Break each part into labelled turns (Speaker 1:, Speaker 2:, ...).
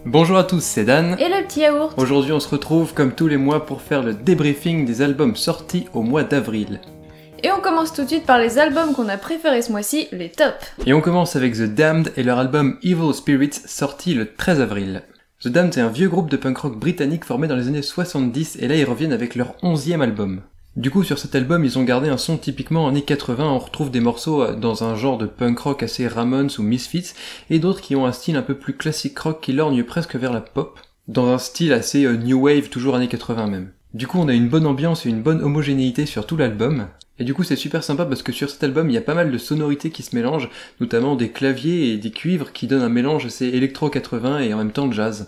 Speaker 1: Bonjour à tous, c'est Dan.
Speaker 2: Et le petit yaourt.
Speaker 1: Aujourd'hui on se retrouve comme tous les mois pour faire le débriefing des albums sortis au mois d'avril.
Speaker 2: Et on commence tout de suite par les albums qu'on a préférés ce mois-ci, les tops.
Speaker 1: Et on commence avec The Damned et leur album Evil Spirits sorti le 13 avril. The Damned c'est un vieux groupe de punk rock britannique formé dans les années 70 et là ils reviennent avec leur 11e album. Du coup sur cet album ils ont gardé un son typiquement années 80, on retrouve des morceaux dans un genre de punk rock assez Ramones ou Misfits, et d'autres qui ont un style un peu plus classique rock qui lorgne presque vers la pop, dans un style assez new wave, toujours années 80 même. Du coup on a une bonne ambiance et une bonne homogénéité sur tout l'album, et du coup c'est super sympa parce que sur cet album il y a pas mal de sonorités qui se mélangent, notamment des claviers et des cuivres qui donnent un mélange assez électro 80 et en même temps jazz.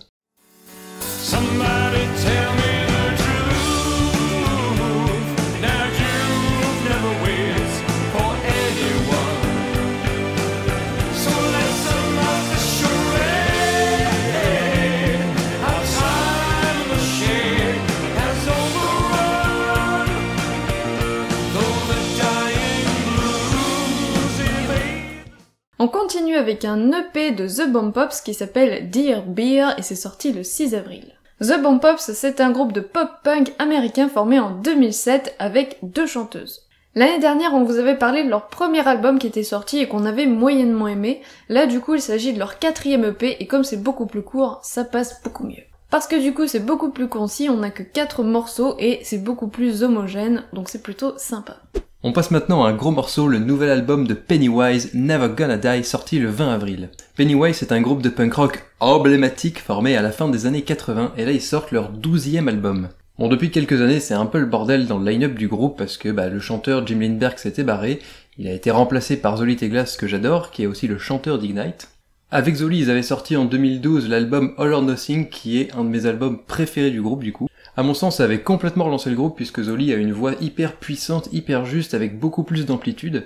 Speaker 2: On continue avec un EP de The Bomb Pops qui s'appelle Dear Beer et c'est sorti le 6 avril. The Bomb Pops, c'est un groupe de pop-punk américain formé en 2007 avec 2 chanteuses. L'année dernière, on vous avait parlé de leur premier album qui était sorti et qu'on avait moyennement aimé. Là, du coup, il s'agit de leur 4e EP et comme c'est beaucoup plus court, ça passe beaucoup mieux. Parce que du coup, c'est beaucoup plus concis, on n'a que 4 morceaux et c'est beaucoup plus homogène, donc c'est plutôt sympa.
Speaker 1: On passe maintenant à un gros morceau, le nouvel album de Pennywise, Never Gonna Die, sorti le 20 avril. Pennywise est un groupe de punk rock emblématique formé à la fin des années 80 et là ils sortent leur 12e album. Bon, depuis quelques années c'est un peu le bordel dans le line-up du groupe parce que le chanteur Jim Lindberg s'était barré, il a été remplacé par Zoli Teglas que j'adore, qui est aussi le chanteur d'Ignite. Avec Zoli ils avaient sorti en 2012 l'album All or Nothing qui est un de mes albums préférés du groupe du coup. À mon sens, ça avait complètement relancé le groupe puisque Zoli a une voix hyper puissante, hyper juste, avec beaucoup plus d'amplitude.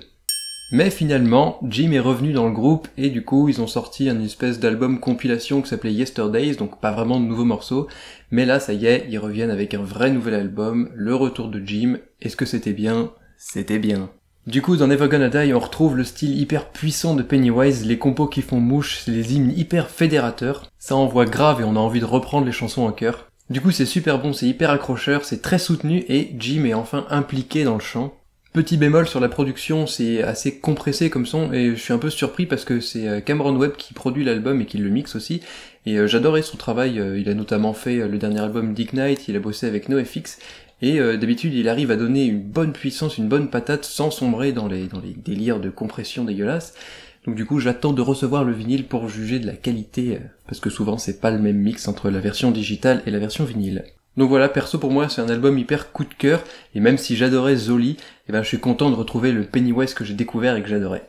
Speaker 1: Mais finalement, Jim est revenu dans le groupe et du coup, ils ont sorti une espèce d'album compilation qui s'appelait Yesterdays, donc pas vraiment de nouveaux morceaux. Mais là, ça y est, ils reviennent avec un vrai nouvel album, le retour de Jim. Est-ce que c'était bien? C'était bien. Du coup, dans Never Gonna Die, on retrouve le style hyper puissant de Pennywise, les compos qui font mouche, les hymnes hyper fédérateurs. Ça envoie grave et on a envie de reprendre les chansons en chœur. Du coup c'est super bon, c'est hyper accrocheur, c'est très soutenu et Jim est enfin impliqué dans le chant. Petit bémol sur la production, c'est assez compressé comme son et je suis un peu surpris parce que c'est Cameron Webb qui produit l'album et qui le mixe aussi. Et j'adorais son travail, il a notamment fait le dernier album d'Ignite, il a bossé avec NoFX et d'habitude il arrive à donner une bonne puissance, une bonne patate sans sombrer dans les délires de compression dégueulasses. Donc du coup j'attends de recevoir le vinyle pour juger de la qualité, parce que souvent c'est pas le même mix entre la version digitale et la version vinyle. Donc voilà, perso pour moi c'est un album hyper coup de cœur, et même si j'adorais Zoli, je suis content de retrouver le Pennywise que j'ai découvert et que j'adorais.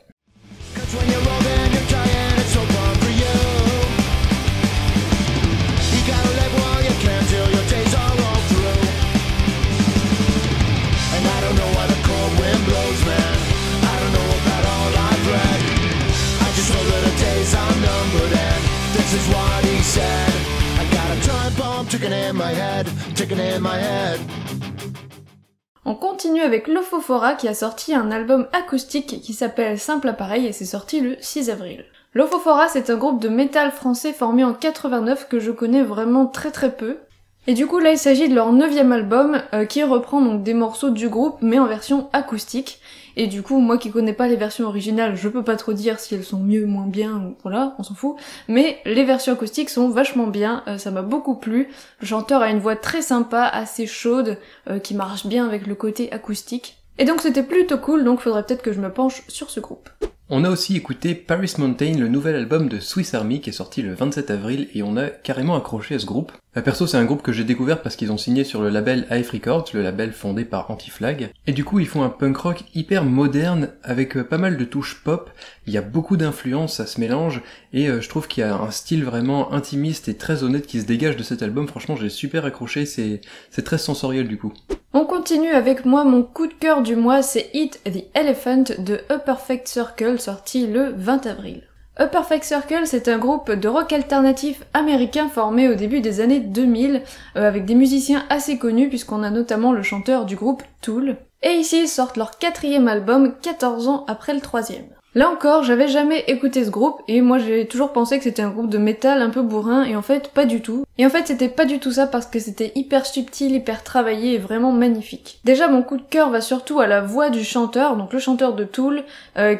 Speaker 2: On continue avec Lofofora qui a sorti un album acoustique qui s'appelle Simple Appareil et c'est sorti le 6 avril. Lofofora c'est un groupe de métal français formé en 89 que je connais vraiment très peu. Et du coup là il s'agit de leur 9e album qui reprend donc des morceaux du groupe mais en version acoustique. Et du coup moi qui connais pas les versions originales je peux pas trop dire si elles sont mieux, moins bien, ou voilà, on s'en fout. Mais les versions acoustiques sont vachement bien, ça m'a beaucoup plu. Le chanteur a une voix très sympa, assez chaude, qui marche bien avec le côté acoustique. Et donc c'était plutôt cool, donc faudrait peut-être que je me penche sur ce groupe.
Speaker 1: On a aussi écouté Paris Mountain, le nouvel album de Swiss Army qui est sorti le 27 avril et on a carrément accroché à ce groupe. Perso c'est un groupe que j'ai découvert parce qu'ils ont signé sur le label Hive Records, le label fondé par Anti-Flag. Et du coup ils font un punk rock hyper moderne avec pas mal de touches pop, il y a beaucoup d'influences, ça se mélange et je trouve qu'il y a un style vraiment intimiste et très honnête qui se dégage de cet album, franchement j'ai super accroché, c'est très sensoriel du coup.
Speaker 2: On continue avec moi, mon coup de cœur du mois, c'est Eat the Elephant de A Perfect Circle, sorti le 20 avril. A Perfect Circle, c'est un groupe de rock alternatif américain formé au début des années 2000, avec des musiciens assez connus puisqu'on a notamment le chanteur du groupe Tool. Et ici ils sortent leur 4e album, 14 ans après le 3e. Là encore, j'avais jamais écouté ce groupe, et moi j'ai toujours pensé que c'était un groupe de métal un peu bourrin, et en fait pas du tout. Et en fait c'était pas du tout ça parce que c'était hyper subtil, hyper travaillé et vraiment magnifique. Déjà mon coup de cœur va surtout à la voix du chanteur, donc le chanteur de Tool,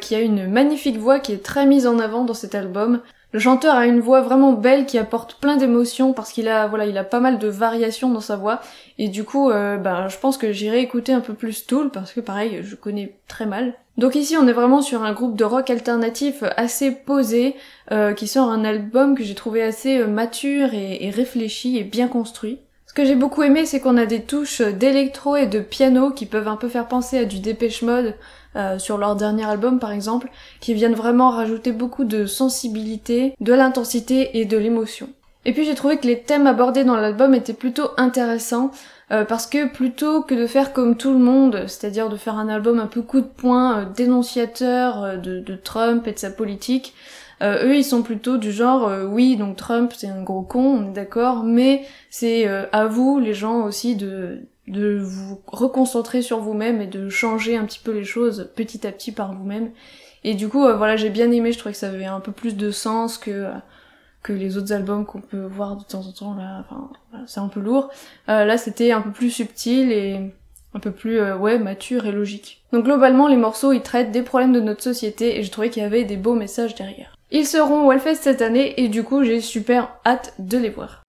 Speaker 2: qui a une magnifique voix qui est très mise en avant dans cet album. Le chanteur a une voix vraiment belle qui apporte plein d'émotions parce qu'il a pas mal de variations dans sa voix, et du coup je pense que j'irai écouter un peu plus Tool parce que pareil je connais très mal. Donc ici on est vraiment sur un groupe de rock alternatif assez posé qui sort un album que j'ai trouvé assez mature et réfléchi et bien construit. Ce que j'ai beaucoup aimé, c'est qu'on a des touches d'électro et de piano qui peuvent un peu faire penser à du Depeche Mode sur leur dernier album par exemple, qui viennent vraiment rajouter beaucoup de sensibilité, de l'intensité et de l'émotion. Et puis j'ai trouvé que les thèmes abordés dans l'album étaient plutôt intéressants, parce que plutôt que de faire comme tout le monde, c'est-à-dire de faire un album un peu coup de poing, dénonciateur de Trump et de sa politique, eux ils sont plutôt du genre oui donc Trump c'est un gros con, on est d'accord, mais c'est à vous les gens aussi de vous reconcentrer sur vous-même et de changer un petit peu les choses petit à petit par vous-même. Et du coup j'ai bien aimé, je trouvais que ça avait un peu plus de sens que les autres albums qu'on peut voir de temps en temps là, c'est un peu lourd. Là c'était un peu plus subtil et un peu plus mature et logique. Donc globalement les morceaux ils traitent des problèmes de notre société et je trouvais qu'il y avait des beaux messages derrière. Ils seront au Hellfest cette année et du coup j'ai super hâte de les voir.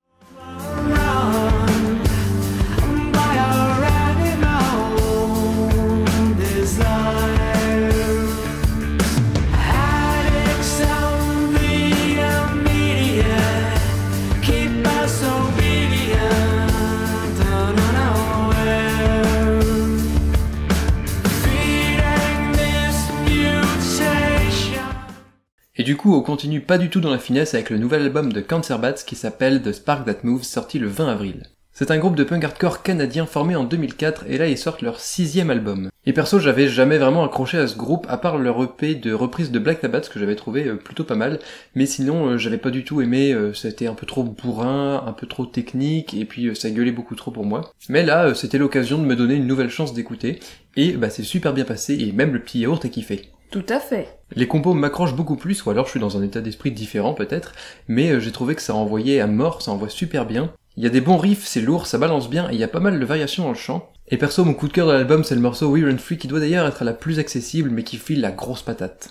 Speaker 1: Et du coup, on continue pas du tout dans la finesse avec le nouvel album de Cancer Bats qui s'appelle The Spark That Moves, sorti le 20 avril. C'est un groupe de punk hardcore canadien formé en 2004 et là ils sortent leur 6e album. Et perso j'avais jamais vraiment accroché à ce groupe à part leur EP de reprise de Black Sabbath que j'avais trouvé plutôt pas mal, mais sinon j'avais pas du tout aimé, c'était un peu trop bourrin, un peu trop technique et puis ça gueulait beaucoup trop pour moi. Mais là c'était l'occasion de me donner une nouvelle chance d'écouter et c'est super bien passé et même le petit yaourt a kiffé.
Speaker 2: Tout à fait.
Speaker 1: Les compos m'accrochent beaucoup plus, ou alors je suis dans un état d'esprit différent peut-être, mais j'ai trouvé que ça envoyait à mort, ça envoie super bien. Il y a des bons riffs, c'est lourd, ça balance bien, et il y a pas mal de variations dans le chant. Et perso, mon coup de cœur de l'album, c'est le morceau We Run Free, qui doit d'ailleurs être la plus accessible, mais qui file la grosse patate.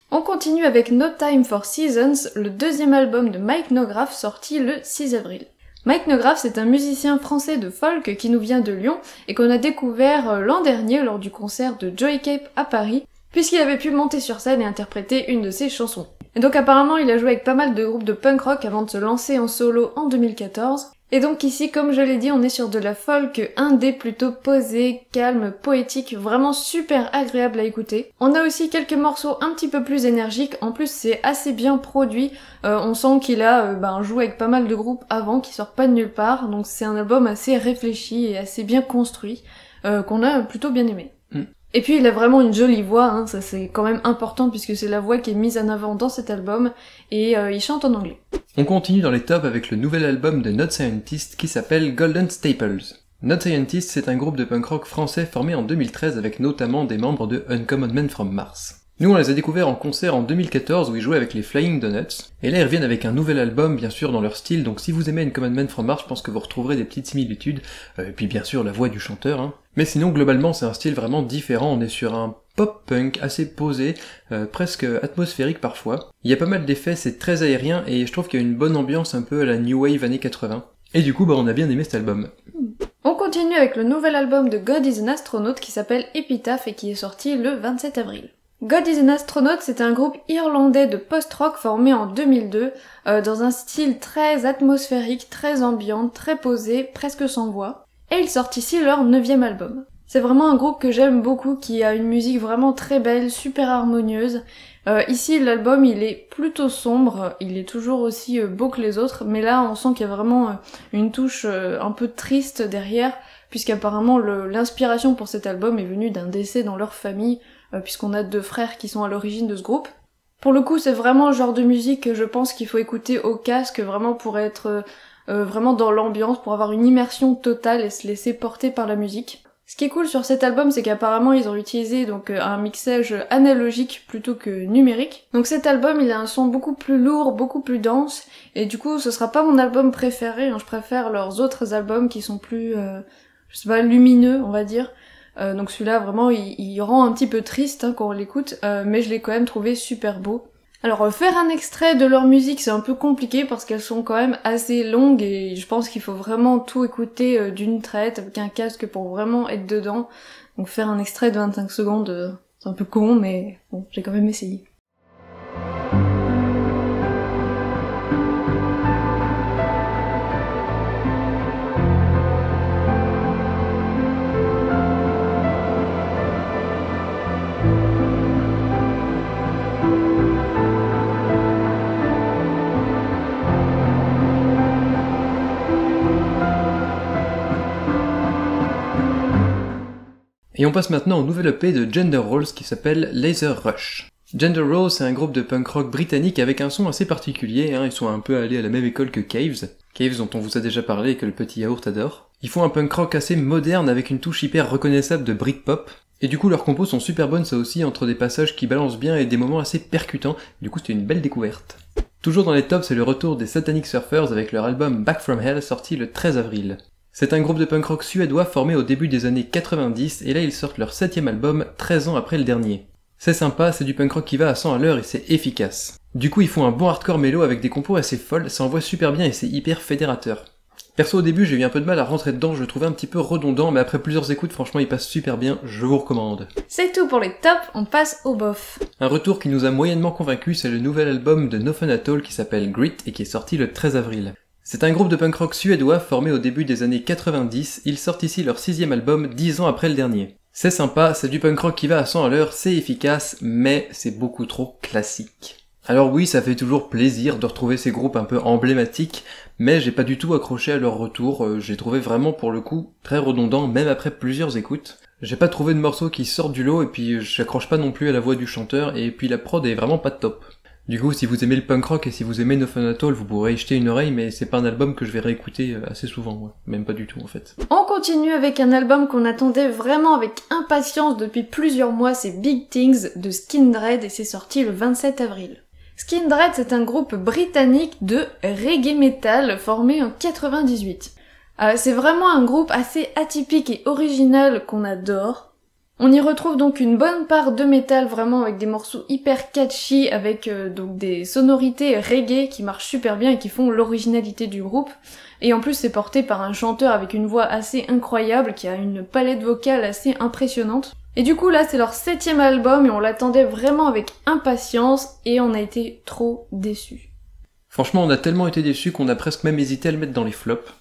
Speaker 2: On continue avec No Time for Seasons, le deuxième album de Mike Knograf sorti le 6 avril. Mike Knograf, c'est un musicien français de folk qui nous vient de Lyon et qu'on a découvert l'an dernier lors du concert de Joy Cape à Paris, puisqu'il avait pu monter sur scène et interpréter une de ses chansons. Et donc apparemment il a joué avec pas mal de groupes de punk rock avant de se lancer en solo en 2014. Et donc ici, comme je l'ai dit, on est sur de la folk indé plutôt posée, calme, poétique, vraiment super agréable à écouter. On a aussi quelques morceaux un petit peu plus énergiques, en plus c'est assez bien produit, on sent qu'il a joué avec pas mal de groupes avant qui sortent pas de nulle part, donc c'est un album assez réfléchi et assez bien construit, qu'on a plutôt bien aimé. Et puis il a vraiment une jolie voix, ça c'est quand même important puisque c'est la voix qui est mise en avant dans cet album, et il chante en anglais.
Speaker 1: On continue dans les tops avec le nouvel album de Not Scientist qui s'appelle Golden Staples. Not Scientist, c'est un groupe de punk rock français formé en 2013 avec notamment des membres de Uncommon Men from Mars. Nous on les a découverts en concert en 2014 où ils jouaient avec les Flying Donuts, et là ils reviennent avec un nouvel album bien sûr dans leur style, donc si vous aimez Uncommon Men from Mars, je pense que vous retrouverez des petites similitudes, et puis bien sûr la voix du chanteur, Mais sinon globalement c'est un style vraiment différent, on est sur un pop-punk assez posé, presque atmosphérique parfois. Il y a pas mal d'effets, c'est très aérien, et je trouve qu'il y a une bonne ambiance un peu à la New Wave années 80. Et du coup on a bien aimé cet album.
Speaker 2: On continue avec le nouvel album de God is an Astronaut qui s'appelle Epitaph et qui est sorti le 27 avril. God is an Astronaut, c'est un groupe irlandais de post-rock formé en 2002, dans un style très atmosphérique, très ambiant, très posé, presque sans voix. Et ils sortent ici leur 9e album. C'est vraiment un groupe que j'aime beaucoup, qui a une musique vraiment très belle, super harmonieuse. Ici, l'album, il est plutôt sombre, il est toujours aussi beau que les autres, mais là, on sent qu'il y a vraiment une touche un peu triste derrière, puisqu'apparemment, l'inspiration pour cet album est venue d'un décès dans leur famille, puisqu'on a 2 frères qui sont à l'origine de ce groupe. Pour le coup, c'est vraiment le genre de musique que je pense qu'il faut écouter au casque, vraiment pour être vraiment dans l'ambiance, pour avoir une immersion totale et se laisser porter par la musique. Ce qui est cool sur cet album, c'est qu'apparemment ils ont utilisé donc un mixage analogique plutôt que numérique. Donc cet album, il a un son beaucoup plus lourd, beaucoup plus dense, et du coup ce sera pas mon album préféré, hein. Je préfère leurs autres albums qui sont plus, je sais pas, lumineux, on va dire. Donc celui-là vraiment il rend un petit peu triste hein, quand on l'écoute, mais je l'ai quand même trouvé super beau. Alors faire un extrait de leur musique c'est un peu compliqué parce qu'elles sont quand même assez longues et je pense qu'il faut vraiment tout écouter d'une traite avec un casque pour vraiment être dedans. Donc faire un extrait de 25 secondes c'est un peu con mais bon j'ai quand même essayé.
Speaker 1: Et on passe maintenant au nouvel EP de Gender Rolls qui s'appelle Laser Rush. Gender Rolls c'est un groupe de punk rock britannique avec un son assez particulier, hein. Ils sont un peu allés à la même école que Caves dont on vous a déjà parlé et que le petit yaourt adore. Ils font un punk rock assez moderne avec une touche hyper reconnaissable de Britpop, et du coup leurs compos sont super bonnes ça aussi, entre des passages qui balancent bien et des moments assez percutants, du coup c'était une belle découverte. Toujours dans les tops c'est le retour des Satanic Surfers avec leur album Back From Hell sorti le 13 avril. C'est un groupe de punk rock suédois formé au début des années 90 et là ils sortent leur 7ème album 13 ans après le dernier. C'est sympa, c'est du punk rock qui va à 100 à l'heure et c'est efficace. Du coup ils font un bon hardcore mélo avec des compos assez folles, ça envoie super bien et c'est hyper fédérateur. Perso au début j'ai eu un peu de mal à rentrer dedans, je le trouvais un petit peu redondant mais après plusieurs écoutes franchement il passe super bien, je vous recommande.
Speaker 2: C'est tout pour les tops, on passe au bof.
Speaker 1: Un retour qui nous a moyennement convaincus, c'est le nouvel album de No Fun At All qui s'appelle Grit et qui est sorti le 13 avril. C'est un groupe de punk rock suédois formé au début des années 90, ils sortent ici leur 6ème album 10 ans après le dernier. C'est sympa, c'est du punk rock qui va à 100 à l'heure, c'est efficace, mais c'est beaucoup trop classique. Alors oui, ça fait toujours plaisir de retrouver ces groupes un peu emblématiques, mais j'ai pas du tout accroché à leur retour, j'ai trouvé vraiment pour le coup très redondant, même après plusieurs écoutes. J'ai pas trouvé de morceaux qui sortent du lot, et puis j'accroche pas non plus à la voix du chanteur, et puis la prod est vraiment pas top. Du coup, si vous aimez le punk rock et si vous aimez No Fun At All, vous pourrez y jeter une oreille, mais c'est pas un album que je vais réécouter assez souvent, moi. Même pas du tout, en fait.
Speaker 2: On continue avec un album qu'on attendait vraiment avec impatience depuis plusieurs mois, c'est Big Things de Skindred et c'est sorti le 27 avril. Skindred, c'est un groupe britannique de reggae metal formé en 98. C'est vraiment un groupe assez atypique et original qu'on adore. On y retrouve donc une bonne part de métal vraiment avec des morceaux hyper catchy avec donc des sonorités reggae qui marchent super bien et qui font l'originalité du groupe. Et en plus c'est porté par un chanteur avec une voix assez incroyable qui a une palette vocale assez impressionnante. Et du coup là c'est leur 7ème album et on l'attendait vraiment avec impatience et on a été trop déçus.
Speaker 1: Franchement on a tellement été déçus qu'on a presque même hésité à le mettre dans les flops.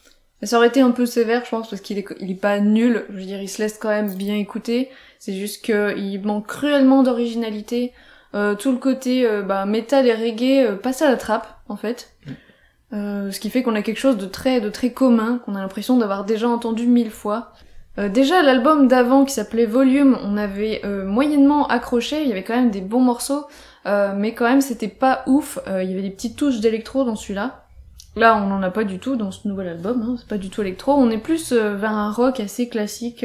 Speaker 2: Ça aurait été un peu sévère je pense parce qu'il est pas nul, je veux dire il se laisse quand même bien écouter. C'est juste qu'il manque cruellement d'originalité. Tout le côté métal et reggae passe à la trappe, en fait. Ce qui fait qu'on a quelque chose de très commun, qu'on a l'impression d'avoir déjà entendu 1000 fois. Déjà, l'album d'avant, qui s'appelait Volume, on avait moyennement accroché, il y avait quand même des bons morceaux, mais quand même c'était pas ouf, il y avait des petites touches d'électro dans celui-là. Là, on n'en a pas du tout dans ce nouvel album, hein, c'est pas du tout électro, on est plus vers un rock assez classique...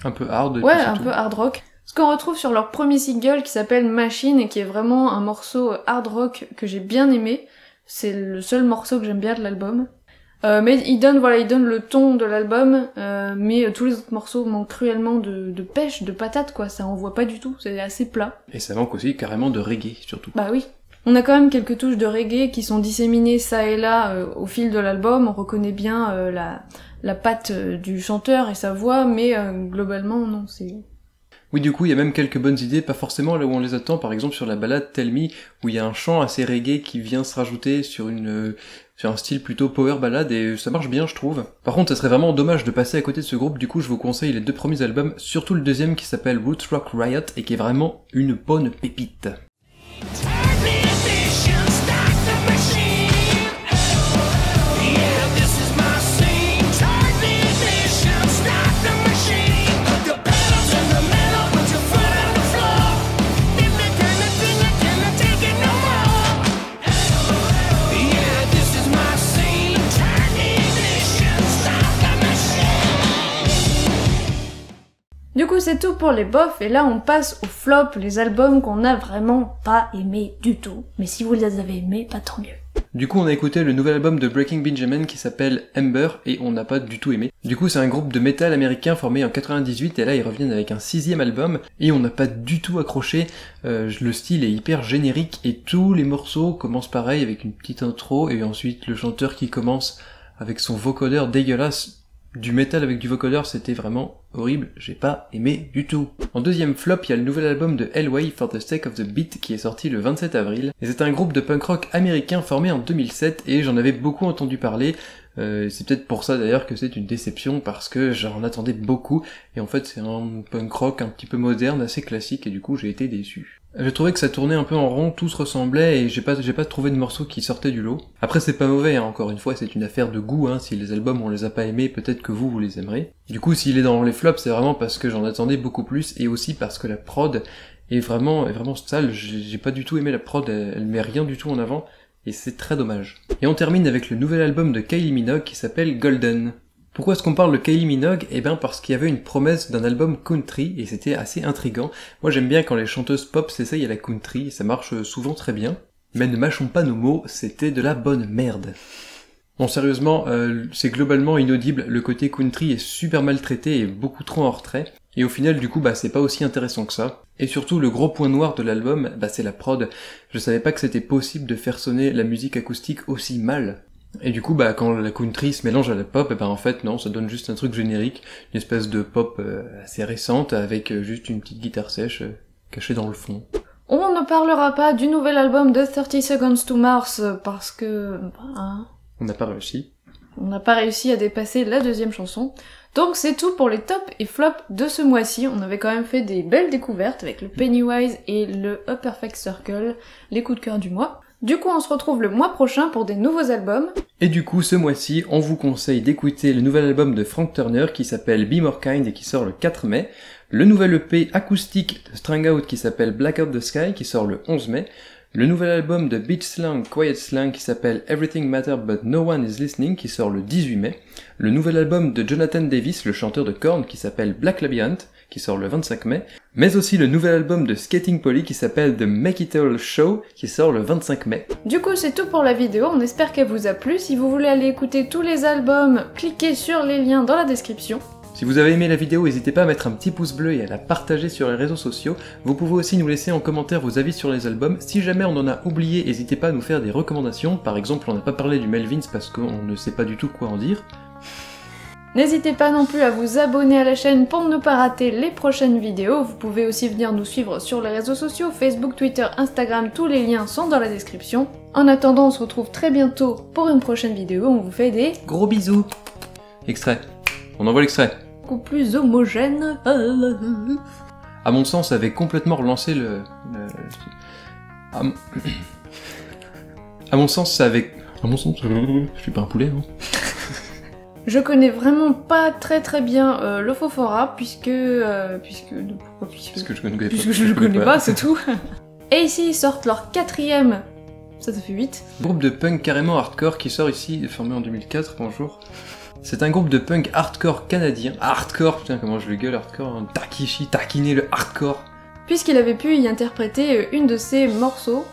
Speaker 1: Un peu hard.
Speaker 2: Ouais, un peu hard rock. Ce qu'on retrouve sur leur premier single qui s'appelle Machine et qui est vraiment un morceau hard rock que j'ai bien aimé. C'est le seul morceau que j'aime bien de l'album. Mais il donne le ton de l'album, mais tous les autres morceaux manquent cruellement de pêche, de patate quoi, ça envoie pas du tout, c'est assez plat.
Speaker 1: Et ça manque aussi carrément de reggae surtout.
Speaker 2: Bah oui. On a quand même quelques touches de reggae qui sont disséminées ça et là au fil de l'album, on reconnaît bien la patte du chanteur et sa voix, mais globalement non, c'est...
Speaker 1: Oui, du coup, il y a même quelques bonnes idées, pas forcément là où on les attend, par exemple sur la ballade Tell Me, où il y a un chant assez reggae qui vient se rajouter sur une C'est un style plutôt power ballade et ça marche bien je trouve. Par contre ça serait vraiment dommage de passer à côté de ce groupe, du coup je vous conseille les 2 premiers albums, surtout le deuxième qui s'appelle Roots Rock Riot et qui est vraiment une bonne pépite.
Speaker 2: Du coup c'est tout pour les bofs et là on passe aux flops, les albums qu'on n'a vraiment pas aimés du tout. Mais si vous les avez aimés, pas tant mieux.
Speaker 1: Du coup on a écouté le nouvel album de Breaking Benjamin qui s'appelle Ember et on n'a pas du tout aimé. Du coup c'est un groupe de métal américain formé en 98 et là ils reviennent avec un 6ème album et on n'a pas du tout accroché. Le style est hyper générique et tous les morceaux commencent pareil avec une petite intro et ensuite le chanteur qui commence avec son vocodeur dégueulasse. Du métal avec du vocodeur, c'était vraiment horrible, j'ai pas aimé du tout. En deuxième flop, il y a le nouvel album de Hellway For the Sake of the Beat qui est sorti le 27 avril. Et c'est un groupe de punk rock américain formé en 2007 et j'en avais beaucoup entendu parler. C'est peut-être pour ça d'ailleurs que c'est une déception parce que j'en attendais beaucoup et en fait c'est un punk rock un petit peu moderne, assez classique et du coup j'ai été déçu. Je trouvais que ça tournait un peu en rond, tout se ressemblait et j'ai pas trouvé de morceaux qui sortaient du lot. Après c'est pas mauvais, hein, encore une fois c'est une affaire de goût, hein, si les albums on les a pas aimés, peut-être que vous les aimerez. Du coup s'il est dans les flops c'est vraiment parce que j'en attendais beaucoup plus et aussi parce que la prod est vraiment sale, j'ai pas du tout aimé la prod, elle met rien du tout en avant. Et c'est très dommage. Et on termine avec le nouvel album de Kylie Minogue qui s'appelle Golden. Pourquoi est-ce qu'on parle de Kylie Minogue ? Eh ben parce qu'il y avait une promesse d'un album country et c'était assez intriguant. Moi j'aime bien quand les chanteuses pop s'essayent à la country et ça marche souvent très bien. Mais ne mâchons pas nos mots, c'était de la bonne merde. Bon sérieusement, c'est globalement inaudible, le côté country est super maltraité et beaucoup trop en retrait. Et au final du coup c'est pas aussi intéressant que ça. Et surtout le gros point noir de l'album, c'est la prod. Je savais pas que c'était possible de faire sonner la musique acoustique aussi mal. Et du coup quand la country se mélange à la pop, en fait non, ça donne juste un truc générique, une espèce de pop assez récente avec juste une petite guitare sèche cachée dans le fond.
Speaker 2: On ne parlera pas du nouvel album de 30 Seconds to Mars parce que...
Speaker 1: On n'a pas réussi.
Speaker 2: On n'a pas réussi à dépasser la deuxième chanson. Donc c'est tout pour les tops et flops de ce mois-ci. On avait quand même fait des belles découvertes avec le Pennywise et le A Perfect Circle, les coups de cœur du mois. Du coup on se retrouve le mois prochain pour des nouveaux albums.
Speaker 1: Et du coup ce mois-ci on vous conseille d'écouter le nouvel album de Frank Turner qui s'appelle Be More Kind et qui sort le 4 mai. Le nouvel EP acoustique de Strung Out qui s'appelle Black Out the Sky qui sort le 11 mai. Le nouvel album de Beach Slang, Quiet Slang qui s'appelle Everything Matters But No One Is Listening qui sort le 18 mai. Le nouvel album de Jonathan Davis, le chanteur de Korn, qui s'appelle Black Labyrinth, qui sort le 25 mai. Mais aussi le nouvel album de Skating Polly qui s'appelle The Make It All Show qui sort le 25 mai.
Speaker 2: Du coup c'est tout pour la vidéo, on espère qu'elle vous a plu. Si vous voulez aller écouter tous les albums, cliquez sur les liens dans la description.
Speaker 1: Si vous avez aimé la vidéo, n'hésitez pas à mettre un petit pouce bleu et à la partager sur les réseaux sociaux. Vous pouvez aussi nous laisser en commentaire vos avis sur les albums. Si jamais on en a oublié, n'hésitez pas à nous faire des recommandations. Par exemple, on n'a pas parlé du Melvins parce qu'on ne sait pas du tout quoi en dire.
Speaker 2: N'hésitez pas non plus à vous abonner à la chaîne pour ne pas rater les prochaines vidéos. Vous pouvez aussi venir nous suivre sur les réseaux sociaux, Facebook, Twitter, Instagram, tous les liens sont dans la description. En attendant, on se retrouve très bientôt pour une prochaine vidéo, on vous fait des
Speaker 1: gros bisous. Extrait. On envoie l'extrait.
Speaker 2: Beaucoup plus homogène.
Speaker 1: À mon sens, ça avait complètement relancé À mon sens, ça avait... À mon sens, je suis pas un poulet, hein.
Speaker 2: Je connais vraiment pas très bien l'Ophophora puisque je le connais pas, c'est tout. Et ici ils sortent leur 4ème, ça fait 8.
Speaker 1: Groupe de punk carrément hardcore qui sort ici, formé en 2004, bonjour. C'est un groupe de punk hardcore canadien. Hardcore, putain comment je le gueule hardcore, hein. Takishi, taquiner le hardcore.
Speaker 2: Puisqu'il avait pu y interpréter une de ses morceaux.